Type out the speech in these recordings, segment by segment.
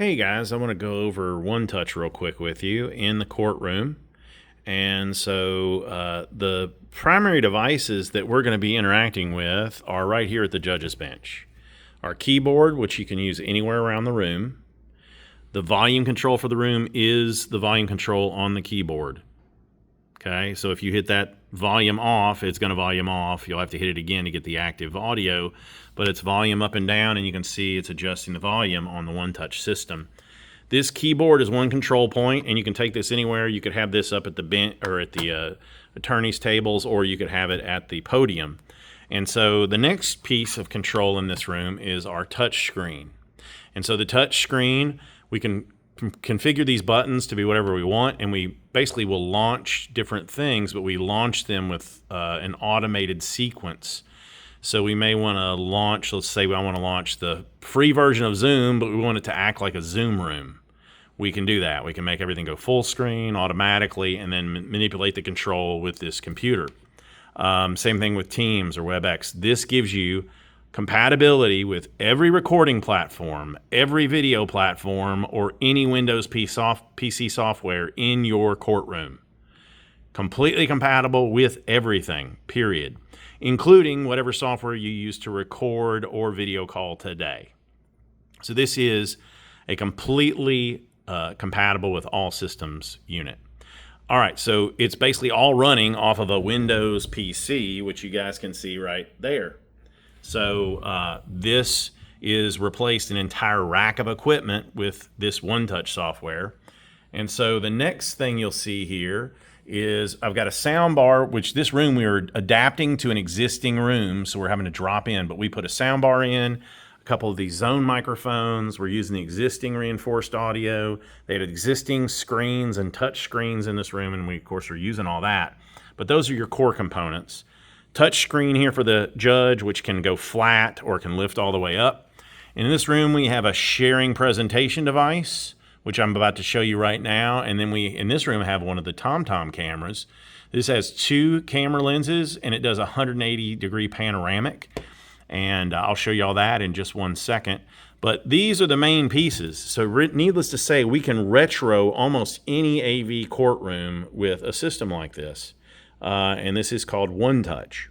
Hey guys, I want to go over One Touch real quick with you in the courtroom. And so the primary devices that we're going to be interacting with are right here at the judge's bench. Our keyboard, which you can use anywhere around the room. The volume control for the room is the volume control on the keyboard. Okay, so if you hit that volume off, it's going to volume off. You'll have to hit it again to get the active audio, but it's volume up and down, and you can see it's adjusting the volume on the One Touch system. This keyboard is one control point, and you can take this anywhere. You could have this up at the bench or at the attorney's tables, or you could have it at the podium. And so the next piece of control in this room is our touch screen. And so the touch screen, we can configure these buttons to be whatever we want, and we basically will launch different things, but we launch them with an automated sequence. So we may want to launch, let's say I want to launch the free version of Zoom, but we want it to act like a Zoom room. We can do that. We can make everything go full screen automatically and then manipulate the control with this computer. Same thing with Teams or WebEx. This gives you compatibility with every recording platform, every video platform, or any Windows PC software in your courtroom. Completely compatible with everything, period, including whatever software you use to record or video call today. So this is a completely compatible with all systems unit. All right, so it's basically all running off of a Windows PC, which you guys can see right there. So this is replaced an entire rack of equipment with this One Touch software. And so the next thing you'll see here is I've got a sound bar, which this room we are adapting to an existing room, so we're having to drop in, but we put a sound bar in, a couple of these zone microphones. We're using the existing reinforced audio. They had existing screens and touch screens in this room, and we, of course, are using all that. But those are your core components. Touch screen here for the judge, which can go flat or can lift all the way up. And in this room, we have a sharing presentation device, which I'm about to show you right now. And then we, in this room, have one of the TomTom cameras. This has two camera lenses, and it does a 180-degree panoramic. And I'll show you all that in just one second. But these are the main pieces. So needless to say, we can retro almost any AV courtroom with a system like this. And this is called One Touch.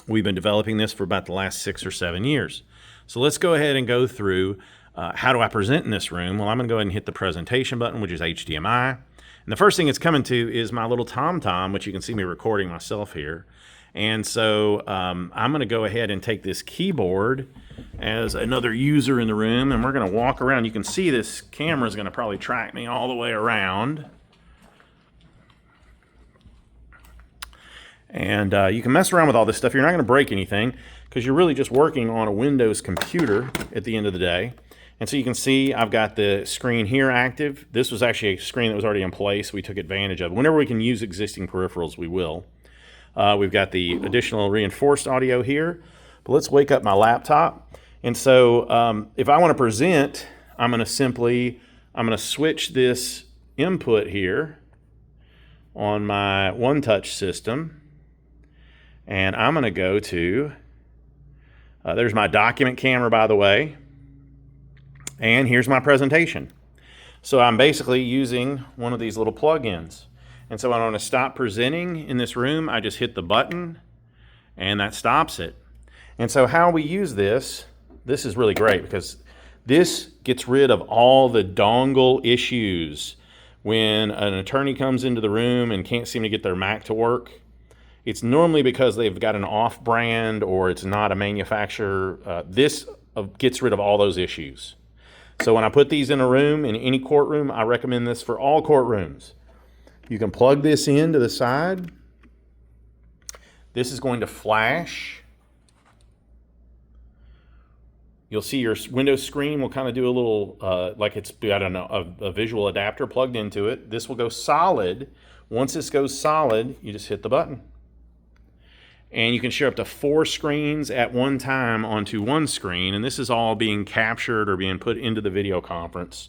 We've been developing this for about the last 6 or 7 years. So let's go ahead and go through how do I present in this room. Well, I'm going to go ahead and hit the presentation button, which is HDMI. And the first thing it's coming to is my little TomTom, which you can see me recording myself here. And so I'm going to go ahead and take this keyboard as another user in the room, and we're going to walk around. You can see this camera is going to probably track me all the way around. And you can mess around with all this stuff. You're not going to break anything because you're really just working on a Windows computer at the end of the day. And so you can see I've got the screen here active. This was actually a screen that was already in place. We took advantage of it. Whenever we can use existing peripherals, we will. We've got the additional reinforced audio here. But let's wake up my laptop. And so if I want to present, I'm going to switch this input here on my One Touch system. And I'm going to go to, there's my document camera, by the way, and here's my presentation. So I'm basically using one of these little plugins. And so when I want to stop presenting in this room, I just hit the button, and that stops it. And so how we use this is really great because this gets rid of all the dongle issues. When an attorney comes into the room and can't seem to get their Mac to work, it's normally because they've got an off-brand or it's not a manufacturer. This gets rid of all those issues. So when I put these in a room, in any courtroom, I recommend this for all courtrooms. You can plug this in to the side. This is going to flash. You'll see your Windows screen will kind of do a little, like it's got a visual adapter plugged into it. This will go solid. Once this goes solid, you just hit the button. And you can share up to 4 screens at one time onto one screen. And this is all being captured or being put into the video conference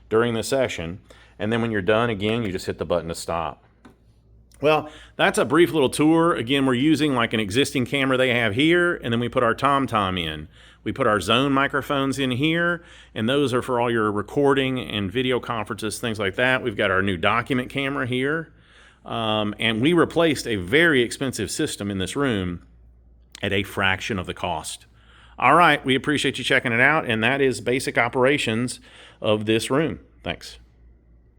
during the session. And then when you're done, again, you just hit the button to stop. Well, that's a brief little tour. Again, we're using like an existing camera they have here, and then we put our TomTom in. We put our zone microphones in here, and those are for all your recording and video conferences, things like that. We've got our new document camera here. And we replaced a very expensive system in this room at a fraction of the cost. All right, we appreciate you checking it out, and that is basic operations of this room. Thanks.